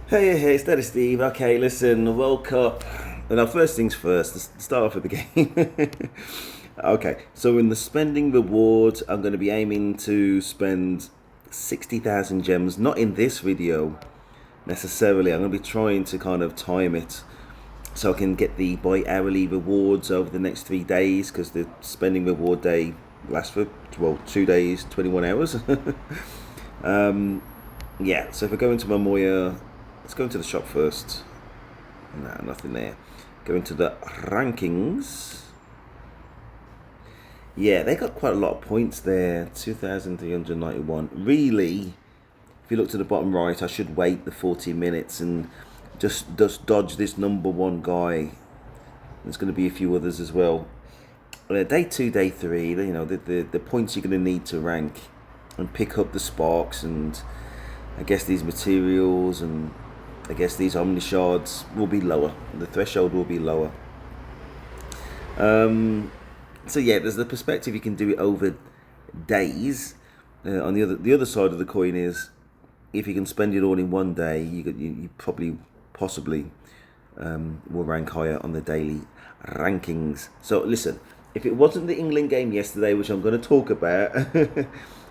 Hey, Steady Steve. Okay, listen, World Cup. Now, first things first, let's start off with the game. Okay, so in the spending rewards, I'm going to be aiming to spend 60,000 gems. Not in this video necessarily. I'm going to be trying to kind of time it so I can get the bi-hourly rewards over the next 3 days because the spending reward day lasts for, well, 2 days, 21 hours. Yeah, so if I go into my Moya, let's go into the shop first. Nah, nothing there. Go into the rankings. Yeah, they got quite a lot of points there. 2,391. Really, if you look to the bottom right, I should wait the 40 minutes and just dodge this number one guy. There's going to be a few others as well. Day two, day three, the points you're going to need to rank and pick up the sparks and I guess these materials and I guess these omni shards will be lower. The threshold will be lower. So yeah, there's the perspective you can do it over days. On the other side of the coin is if you can spend it all in one day, you probably possibly will rank higher on the daily rankings. So listen, if it wasn't the England game yesterday, which I'm going to talk about,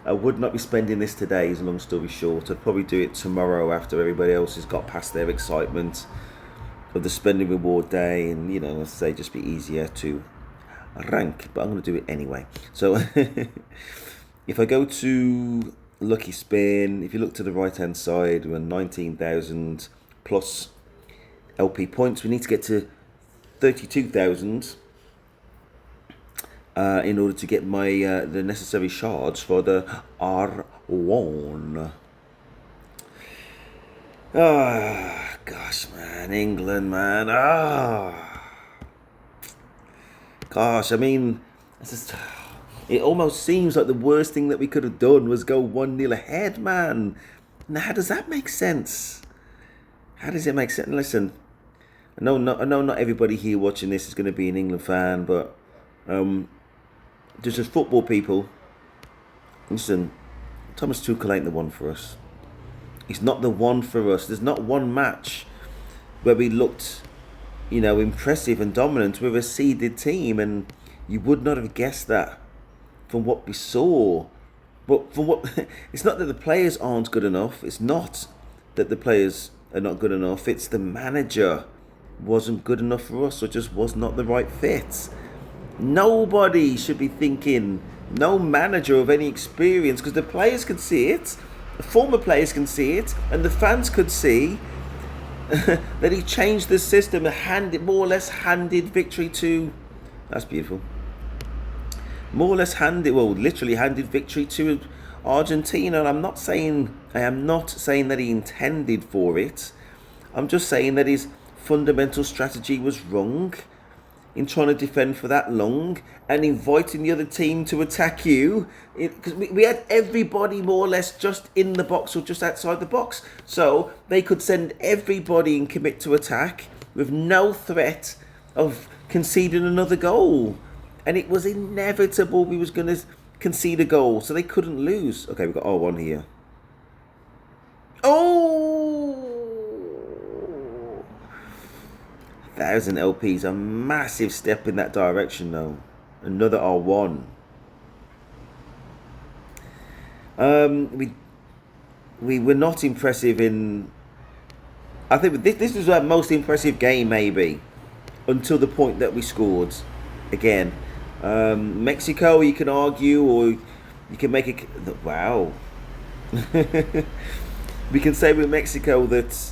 I would not be spending this today, is a long story short. I'd probably do it tomorrow after everybody else has got past their excitement of the spending reward day, and as I say, just be easier to rank. But I'm going to do it anyway. So if I go to Lucky Spin, if you look to the right hand side, we're 19,000 plus LP points. We need to get to 32,000 in order to get my the necessary shards for the R1. Ah, gosh, man, England, man. Gosh, I mean, it's just, it almost seems like the worst thing that we could have done was go 1-0 ahead, man. Now, how does that make sense? How does it make sense? Listen, I know not everybody here watching this is going to be an England fan, but just as football people, listen, Thomas Tuchel ain't the one for us. He's not the one for us. There's not one match where we looked, impressive and dominant with a seeded team, and you would not have guessed that from what we saw. But from what, it's not that the players aren't good enough. It's not that the players are not good enough. It's the manager wasn't good enough for us, or just was not the right fit. Nobody should be thinking, no manager of any experience, because the players can see it, the former players can see it, and the fans could see that he changed the system and more or less handed victory to. That's beautiful. More or less literally handed victory to Argentina. And I am not saying that he intended for it. I'm just saying that his fundamental strategy was wrong in trying to defend for that long and inviting the other team to attack you, because we had everybody more or less just in the box or just outside the box, so they could send everybody and commit to attack with no threat of conceding another goal, and it was inevitable we was going to concede a goal, so they couldn't lose. Okay, we've got R1 here. Oh, 1,000 LPs, a massive step in that direction though. Another R1. We were not impressive in. I think this was our most impressive game maybe, until the point that we scored. Again, Mexico, you can argue, or you can make it. Wow. We can say with Mexico that,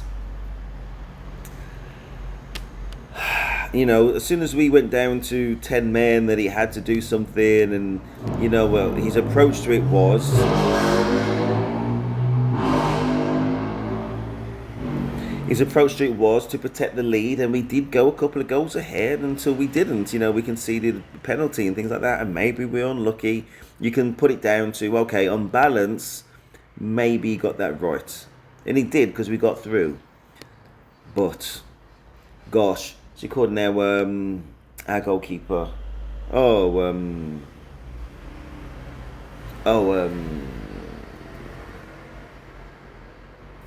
as soon as we went down to 10 men, that he had to do something, and well, his approach to it was to protect the lead, and we did go a couple of goals ahead until we didn't. We conceded a penalty and things like that, and maybe we're unlucky. You can put it down to, okay, on balance, maybe he got that right, and he did, because we got through. But gosh, she called now our goalkeeper. Oh,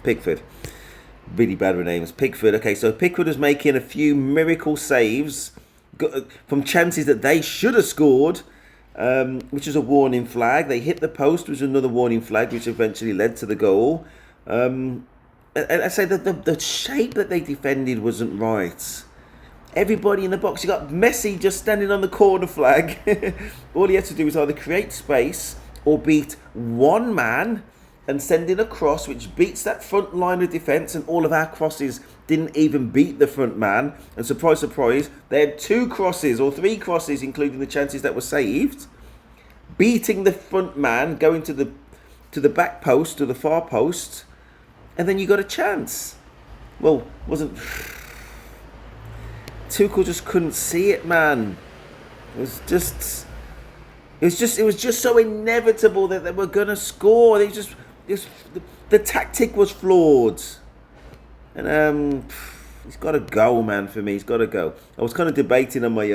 Pickford. Really bad with names. Pickford. Okay, so Pickford was making a few miracle saves from chances that they should have scored, which is a warning flag. They hit the post, which was another warning flag, which eventually led to the goal. And I say that the shape that they defended wasn't right. Everybody in the box. You got Messi just standing on the corner flag. All he had to do was either create space or beat one man and send in a cross, which beats that front line of defence, and all of our crosses didn't even beat the front man. And surprise, surprise, they had 2 crosses or 3 crosses, including the chances that were saved, beating the front man, going to the back post, to the far post, and then you got a chance. Well, wasn't Tuchel just couldn't see it, man. It was just so inevitable that they were gonna score. The tactic was flawed, and he's got to go, man. For me, he's got to go. I was kind of debating on my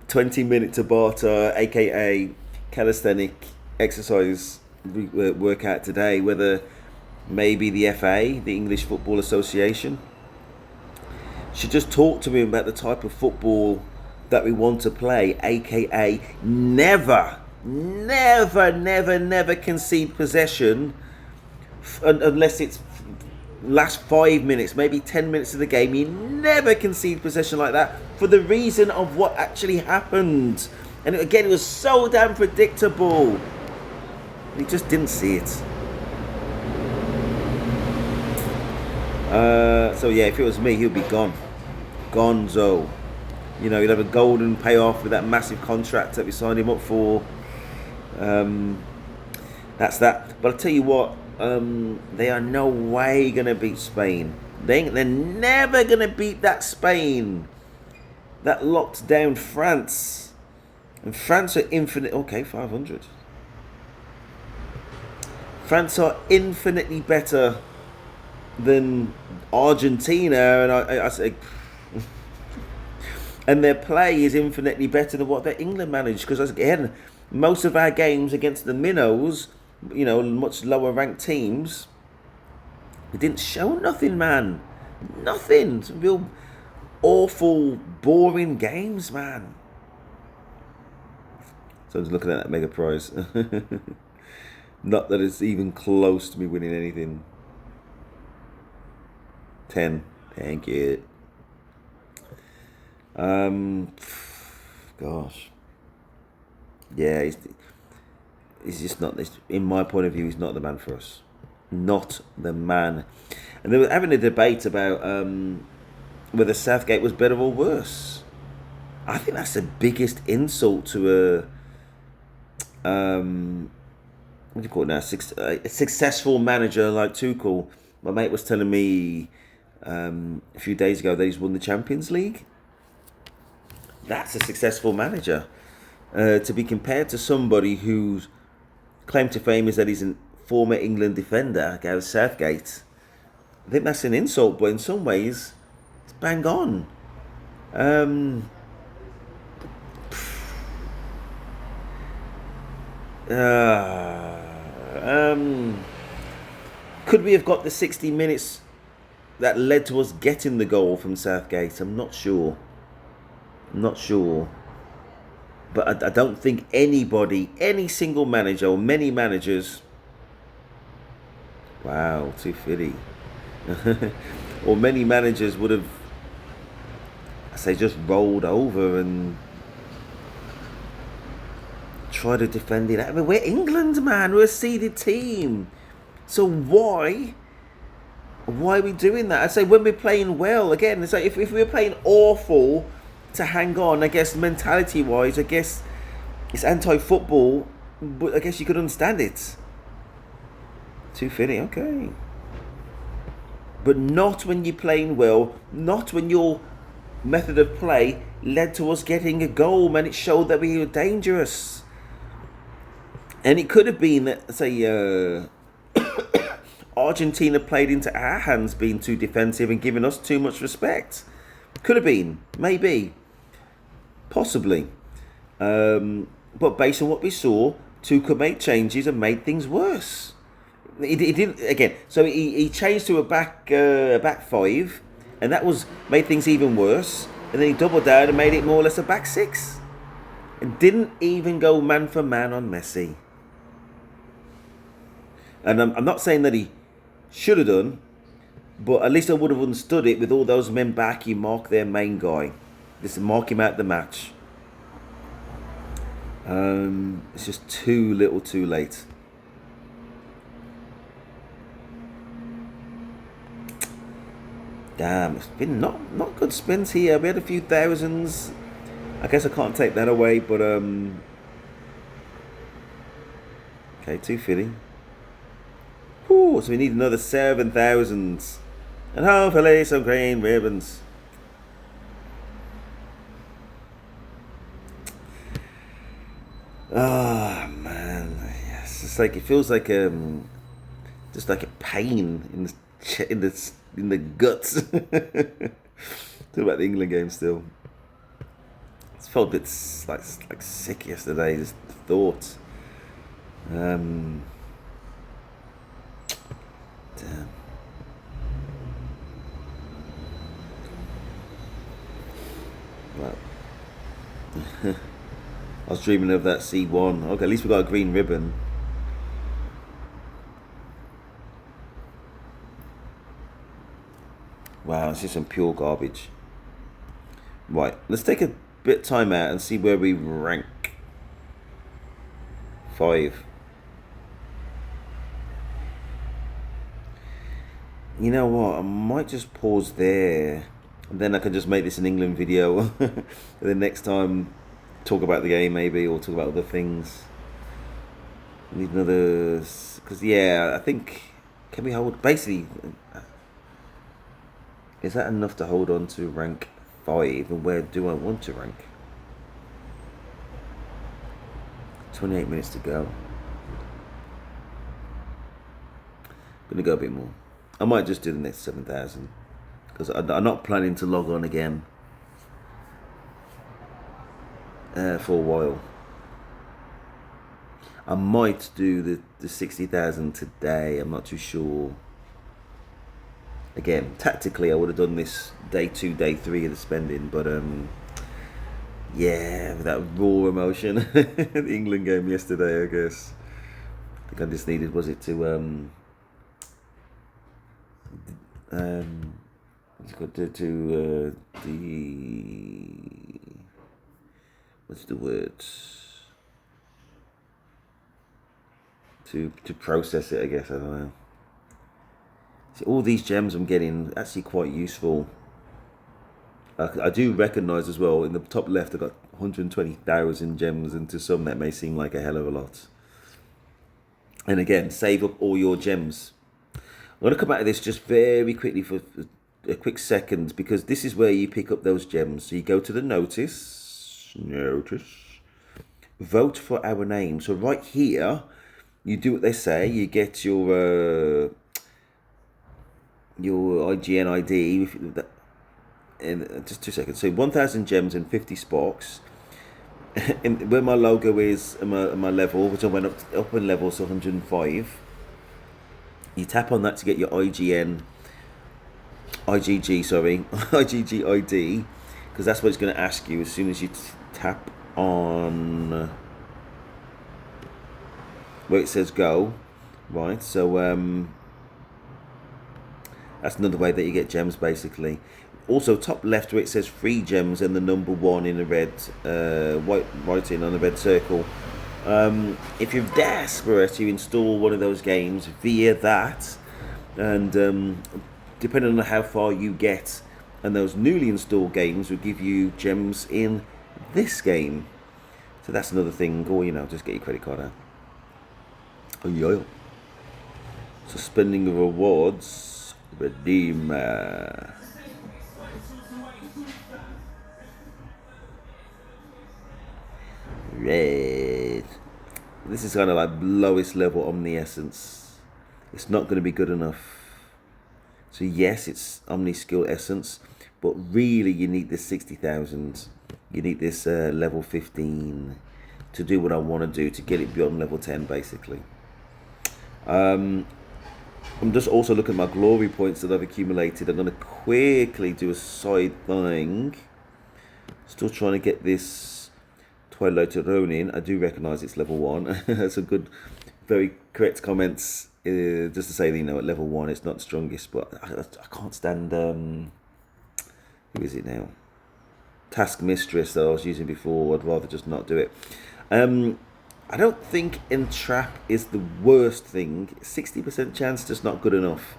20-minute Tabata, aka calisthenic exercise workout today, whether maybe the FA, the English Football Association, should just talk to me about the type of football that we want to play, aka never concede possession unless it's last 5 minutes, maybe 10 minutes of the game. You never concede possession like that for the reason of what actually happened. And again, it was so damn predictable. He just didn't see it. So yeah, if it was me, he'd be gone. Gonzo. You know, he'd have a golden payoff with that massive contract that we signed him up for. That's that. But I'll tell you what, they are no way going to beat Spain. They're never going to beat that Spain that locked down France. And France are infinite. Okay, 500. France are infinitely better than Argentina, and I say, and their play is infinitely better than what their England managed. Because again, most of our games against the minnows, you know, much lower ranked teams, we didn't show nothing, man. Nothing. Some real awful, boring games, man. So I'm just looking at that mega prize. Not that it's even close to me winning anything. 10. Thank you. Gosh. Yeah, he's just not this. In my point of view, he's not the man for us. Not the man. And they were having a debate about whether Southgate was better or worse. I think that's the biggest insult to what do you call it now? A successful manager like Tuchel. My mate was telling me a few days ago that he's won the Champions League. That's a successful manager. To be compared to somebody whose claim to fame is that he's a former England defender, Gareth Southgate, I think that's an insult, but in some ways, it's bang on. Could we have got the 60 minutes that led to us getting the goal from Southgate? I'm not sure. But I don't think anybody, any single manager or many managers, wow, 250, or many managers would have, I say, just rolled over and tried to defend it. I mean, we're England, man. We're a seeded team. So why are we doing that? I say when we're playing well, again, it's like if we were playing awful to hang on, I guess mentality-wise, I guess it's anti-football, but I guess you could understand it. 250, okay. But not when you're playing well, not when your method of play led to us getting a goal, man. It showed that we were dangerous. And it could have been that, say, Argentina played into our hands being too defensive and giving us too much respect. Could have been, maybe, possibly. But based on what we saw, Tuchel made changes and made things worse. He didn't again. So he changed to a back five, and that was made things even worse. And then he doubled down and made it more or less a back six, and didn't even go man for man on Messi. And I'm not saying that he should have done, but at least I would have understood it with all those men back. You mark their main guy, just mark him out the match. It's just too little, too late. Damn, it's been not good spins here. We had a few thousands. I guess I can't take that away, but okay, 250. Whew, so we need another 7,000, and hopefully some green ribbons. Ah, oh, man, yes, it's like it feels like just like a pain in the guts. Talk about the England game still. It's felt a bit like sick yesterday. Just the thought. Damn. Well, I was dreaming of that C1. Okay, at least we got a green ribbon. Wow, it's just some pure garbage. Right, let's take a bit of time out and see where we rank. 5. You know what? I might just pause there, and then I can just make this an England video. And then next time, talk about the game maybe, or talk about other things. We need another, because yeah, I think, can we hold basically? Is that enough to hold on to rank 5? And where do I want to rank? 28 minutes to go. Gonna go a bit more. I might just do the next 7,000 because I'm not planning to log on again for a while. I might do the 60,000 today. I'm not too sure. Again, tactically, I would have done this day 2, day 3 of the spending, but yeah, with that raw emotion, the England game yesterday, I guess. I think I just needed, was it to the what's the word, to process it, I guess. I don't know. See, all these gems I'm getting actually quite useful. I do recognise as well in the top left I've got 120,000 gems, and to some that may seem like a hell of a lot. And again, save up all your gems. I'm going to come out of this just very quickly for a quick second, because this is where you pick up those gems. So you go to the notice, vote for our name. So right here, you do what they say. You get your IGN ID. In just 2 seconds. So 1,000 gems and 50 sparks. And where my logo is and my level, which I went up in level, so 105. You tap on that to get your IGG ID, because that's what it's going to ask you as soon as you tap on where it says go. Right, so that's another way that you get gems, basically. Also, top left where it says free gems and the number 1 in a red white writing on a red circle. If you're desperate, you install one of those games via that, and depending on how far you get, and those newly installed games will give you gems in this game. So that's another thing. Or just get your credit card out. Oh yeah. Suspending rewards. Redeem. Red. This is kind of like lowest level Omni-Essence. It's not going to be good enough. So yes, it's Omni Skill Essence, but really you need this 60,000. You need this level 15 to do what I want to do, to get it beyond level 10, basically. I'm just also looking at my glory points that I've accumulated. I'm going to quickly do a side thing. Still trying to get this Twilight Ronin. I do recognise it's level 1. That's a good, very correct comments. Just to say that, at level 1 it's not the strongest, but I can't stand, who is it now? Task Mistress that I was using before. I'd rather just not do it. I don't think Entrap is the worst thing. 60% chance, just not good enough.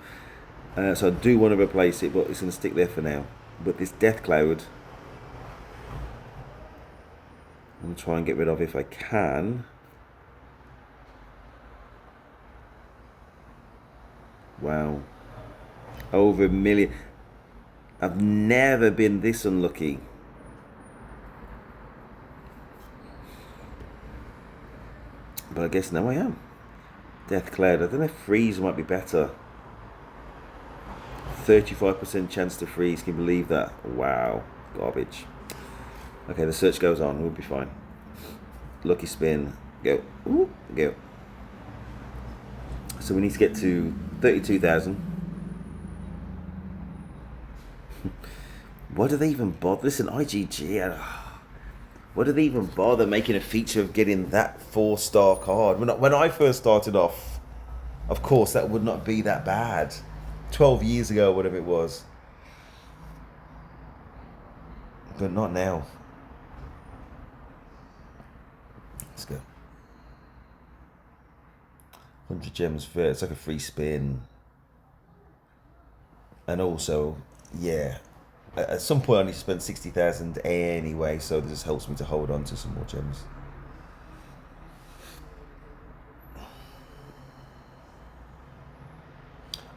So I do want to replace it, but it's going to stick there for now. But this Death Cloud, I'm going to try and get rid of if I can. Wow. Over 1 million. I've never been this unlucky. But I guess now I am. Death Cloud. I don't know if freeze might be better. 35% chance to freeze. Can you believe that? Wow. Garbage. Okay, the search goes on. We'll be fine. Lucky spin. Go. Ooh, go. So we need to get to 32,000. Why do they even bother? Listen, IGG. Why do they even bother making a feature of getting that 4-star card? When I first started off, of course, that would not be that bad. 12 years ago, whatever it was. But not now. Let's go. 100 gems first. It's like a free spin. And also, yeah. At some point I need to spend 60,000 anyway, so this helps me to hold on to some more gems.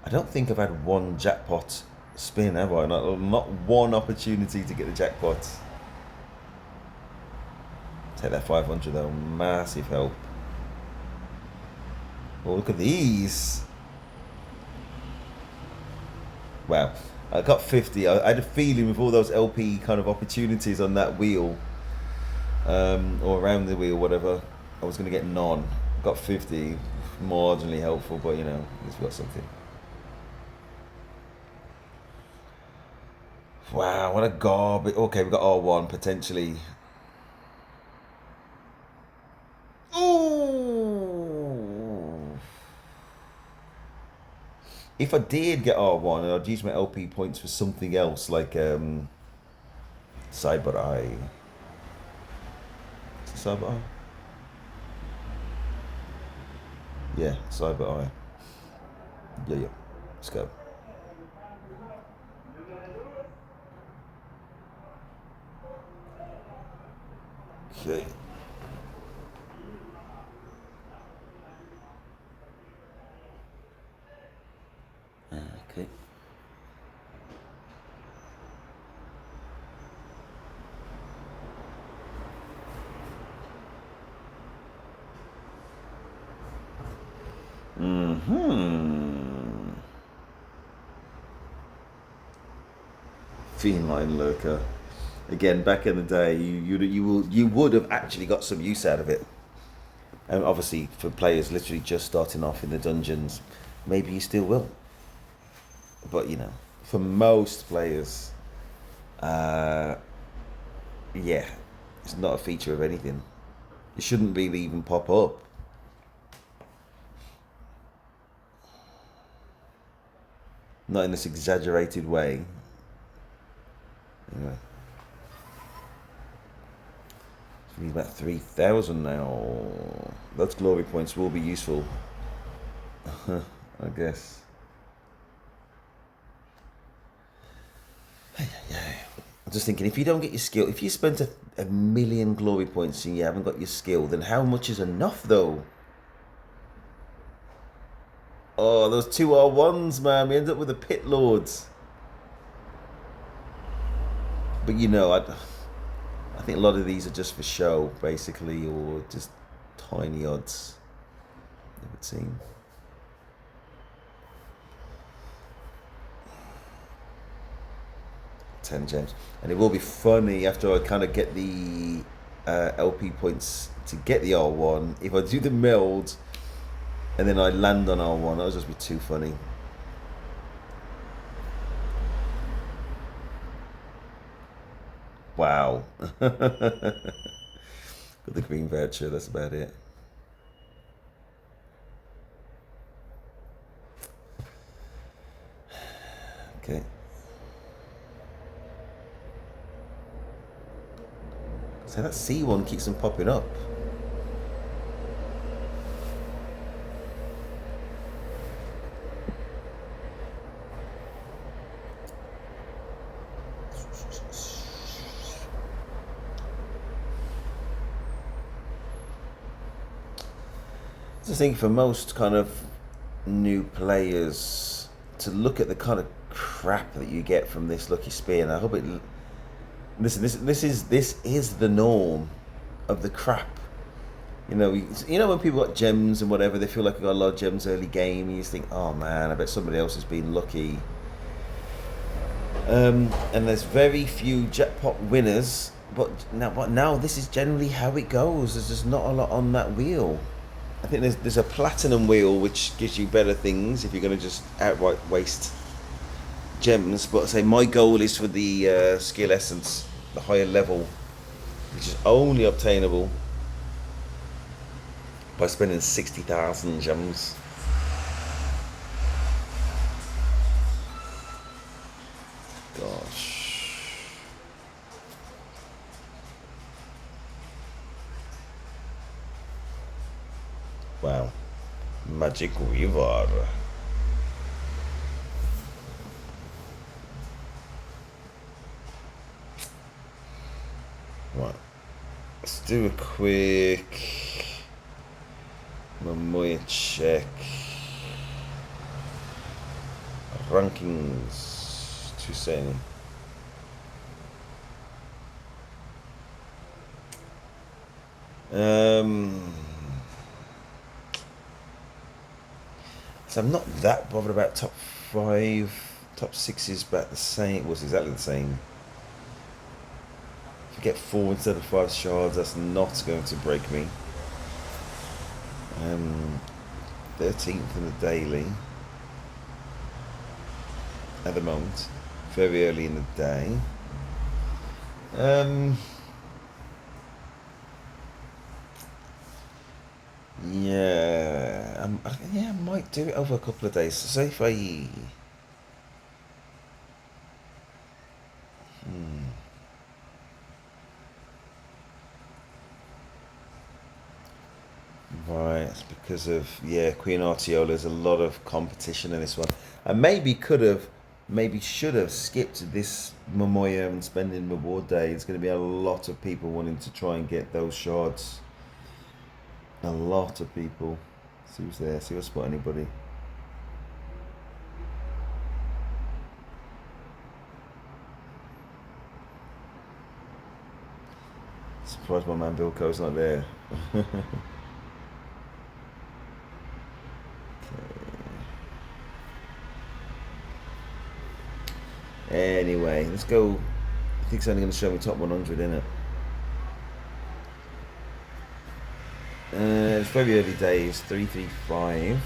I don't think I've had one jackpot spin, have I? Not one opportunity to get the jackpot. Take that 500 though, massive help. Well, look at these. Wow. I got 50. I had a feeling with all those LP kind of opportunities on that wheel, or around the wheel, whatever, I was going to get none. Got 50, marginally helpful, but at least we got something. Wow, what a garbage. Okay, we got R1 potentially. Ooh. If I did get R1, I'd use my LP points for something else, like Cyber Eye. Is it Cyber Eye? Yeah, Cyber Eye. Yeah. Let's go. Okay. Okay. Feline Lurker. Again, back in the day, you would have actually got some use out of it. And obviously, for players literally just starting off in the dungeons, maybe you still will. But for most players, yeah, it's not a feature of anything. It shouldn't really even pop up. Not in this exaggerated way. Anyway. We need about 3,000 now. Those glory points will be useful. I guess. I'm just thinking, if you don't get your skill, if you spent a million glory points and you haven't got your skill, then how much is enough though? Oh, those 2 R1s, man. We end up with the Pit Lords. But I think a lot of these are just for show, basically, or just tiny odds, it would seem. $10 gems. And it will be funny after I kind of get the LP points to get the R1. If I do the meld and then I land on R1, that would just be too funny. Wow. Got the green voucher, that's about it. Okay. So that C one keeps on popping up. I think for most kind of new players to look at the kind of crap that you get from this lucky spin, and I hope it. Listen, this is the norm of the crap. You know when people got gems and whatever, they feel like they got a lot of gems early game. And you just think, oh man, I bet somebody else has been lucky. And there's very few jackpot winners, but now this is generally how it goes. There's just not a lot on that wheel. I think there's a platinum wheel which gives you better things if you're going to just outright waste gems. But I say my goal is for the skill essence, the higher level, which is only obtainable by spending 60,000 gems. Gosh. Wow. Magic River. Right. Let's do a quick Momoya check. Rankings. 270. So I'm not that bothered about top 5. Top 6 is about the same. Was exactly the same. If you get 4 instead of 5 shards, that's not going to break me. 13th in the daily at the moment. Very early in the day. Yeah, I might do it over a couple of days. So if I, right, it's because of Queen Artiola. There's a lot of competition in this one. I maybe should have skipped this Momoya and spending reward day. It's going to be a lot of people wanting to try and get those shards. A lot of people. See who's there. See if I spot anybody. Surprised my man Bilko's not there. Anyway, let's go. I think it's only going to show me top 100, isn't it? It's very early days. 335.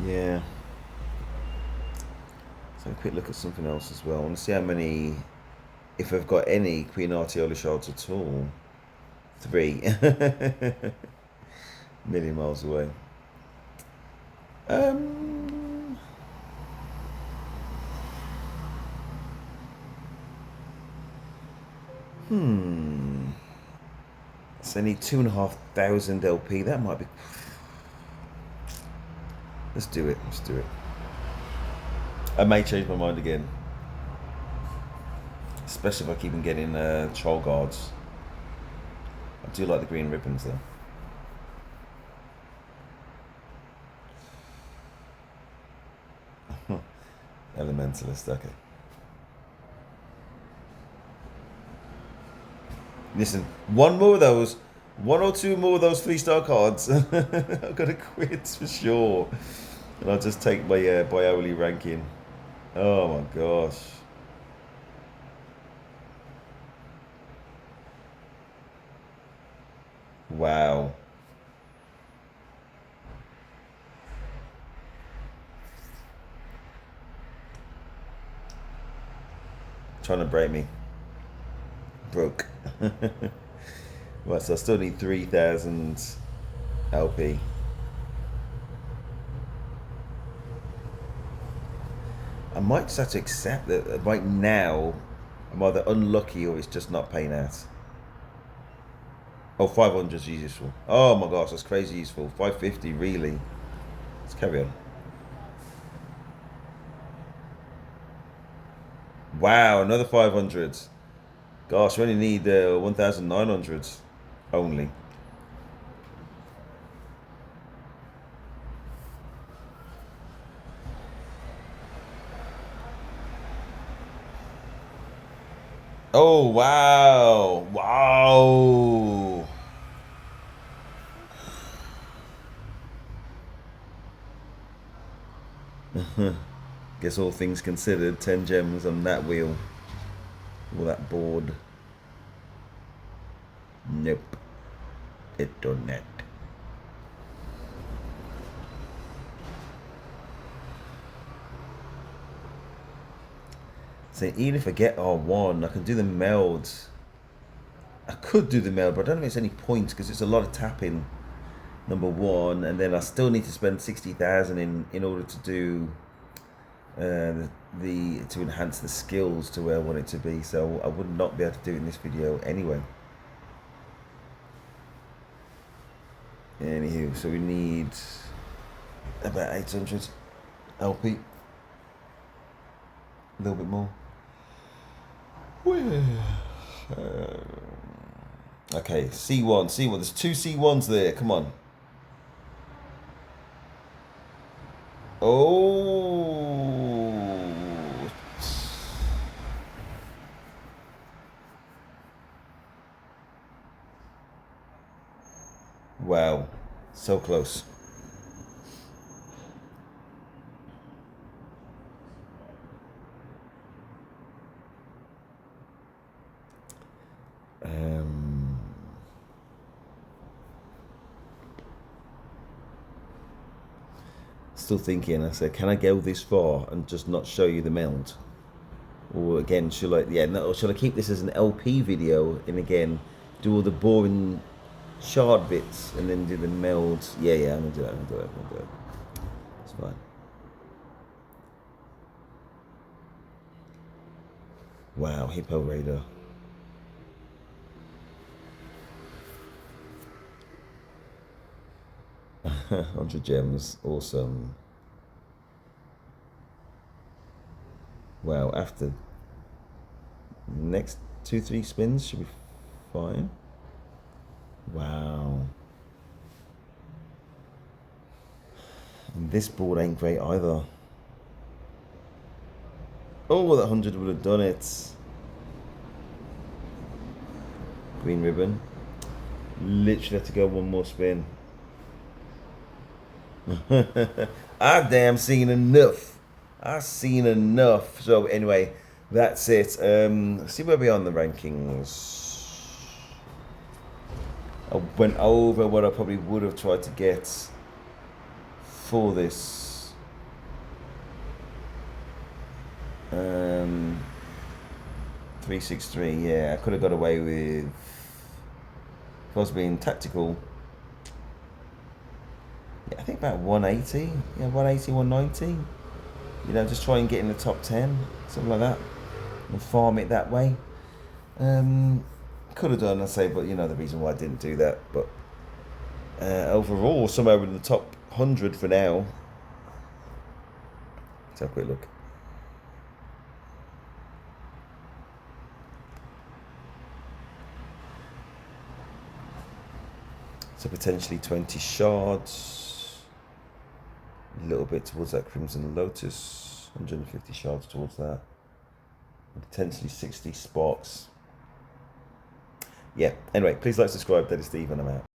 Yeah. So a quick look at something else as well. I want to see how many, if I've got any Queen Artiola shards at all. 3. Million miles away. It's only 2,500 LP. That might be. Let's do it. Let's do it. I may change my mind again, especially if I keep on getting troll guards. I do like the green ribbons though. Elementalist, okay. Listen, one or two more of those 3-star cards. I've got to quit for sure. And I'll just take my Bioli ranking. Oh my gosh. Wow. Trying to break me. Broke. Well, so I still need 3,000 LP. I might just have to accept that right now I'm either unlucky or it's just not paying out. Oh, 500 is useful. Oh my gosh, that's crazy useful. 550, really? Let's carry on. Wow, another 500. Gosh, we only need 1,900 only. Oh, wow. Wow. Guess all things considered, 10 gems on that wheel. Or that board. Nope. It done that. So even if I get R1, I can do the meld. I could do the meld, but I don't know if it's any point because it's a lot of tapping. Number one, and then I still need to spend 60,000 in order to do to enhance the skills to where I want it to be. So I would not be able to do it in this video anyway. Anywho, so we need about 800 LP. A little bit more. Okay, C1. There's two C1s there. Come on. Oh. Wow. So close. Still thinking, I said, can I go this far and just not show you the meld? Or again, should I keep this as an LP video and again do all the boring shard bits and then do the meld? Yeah, I'm gonna do that. It's fine. Wow, Hippo Raider. $100 gems, awesome. Wow, after next 2-3 spins should be fine. Wow. And this board ain't great either. Oh, that 100 would have done it. Green ribbon. Literally have to go one more spin. I've damn seen enough. I've seen enough. So anyway, that's it. Let's see where we are on the rankings. I went over what I probably would have tried to get for this. 363. Yeah, I could have got away with. If I was being tactical. Yeah, I think about 180. Yeah, 180, 190. You know, just try and get in the top 10, something like that, and farm it that way. Could have done, I say, but you know the reason why I didn't do that. But overall, somewhere in the top 100 for now. Let's have a quick look. So potentially 20 shards. A little bit towards that Crimson Lotus. 150 shards towards that. And potentially 60 sparks. Yeah, anyway, please like, subscribe. That is Steve, and I'm out.